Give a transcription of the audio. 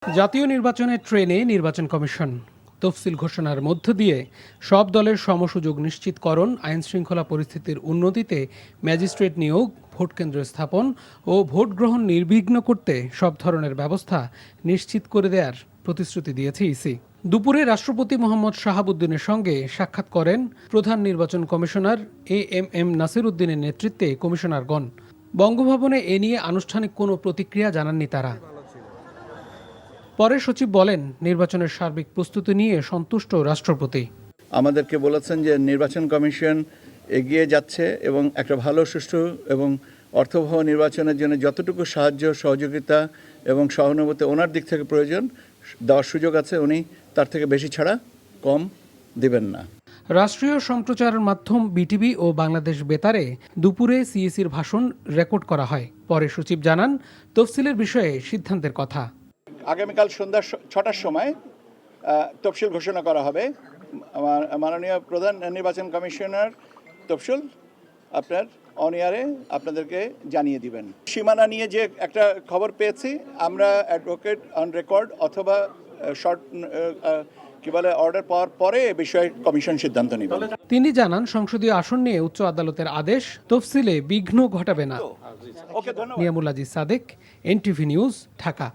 জাতীয় নির্বাচনের ট্রেনে নির্বাচন কমিশন তফসিল ঘোষণার মধ্য দিয়ে সব দলের সমসুযোগ নিশ্চিতকরণ, আইনশৃঙ্খলা পরিস্থিতির উন্নতিতে ম্যাজিস্ট্রেট নিয়োগ, ভোটকেন্দ্র স্থাপন ও ভোট গ্রহণ নির্বিঘ্ন করতে সব ধরনের ব্যবস্থা নিশ্চিত করে দেওয়ার প্রতিশ্রুতি দিয়েছে ইসি। দুপুরে রাষ্ট্রপতি মোহাম্মদ শাহাবুদ্দিনের সঙ্গে সাক্ষাৎ করেন প্রধান নির্বাচন কমিশনার এএমএম নাসির উদ্দিনের নেতৃত্বে কমিশনারগণ। বঙ্গভবনে এ নিয়ে আনুষ্ঠানিক কোনো প্রতিক্রিয়া জানাননি তারা। পরে সচিব বলেন, নির্বাচনের সার্বিক প্রস্তুতি নিয়ে সন্তুষ্ট রাষ্ট্রপতি। আমাদেরকে বলেছেন যে নির্বাচন কমিশন এগিয়ে যাচ্ছে এবং একটা ভালো সুষ্ঠু এবং অর্থবহ নির্বাচনের জন্য যতটুকু সাহায্য সহযোগিতা এবং সহানুভূতি ওনার দিক থেকে প্রয়োজন দেওয়ার সুযোগ আছে, উনি তার থেকে বেশি ছাড়া কম দিবেন না। রাষ্ট্রীয় সম্প্রচার মাধ্যম বিটিভি ও বাংলাদেশ বেতারে দুপুরে সিইসির ভাষণ রেকর্ড করা হয়। পরে সচিব জানান, তফসিলের বিষয়ে সিদ্ধান্তের কথা। আগামীকাল সন্ধ্যা 6টার সময় তফসিল ঘোষণা করা হবে। মাননীয় প্রধান নির্বাচন কমিশনার তফসিল আপনার অন এয়ারে আপনাদেরকে জানিয়ে দিবেন। সীমানা নিয়ে যে একটা খবর পেয়েছি, আমরা অ্যাডভোকেট অন রেকর্ড অথবা শর্ট অর্ডার পাওয়ার পরে এ বিষয়ে কমিশন সিদ্ধান্ত নেবে। তিনি জানান, সংসদীয় আসন নিয়ে উচ্চ আদালতের আদেশ তফসিলে বিঘ্ন ঘটাবে না। Niamul Aziz Sadek, NTV news, Dhaka.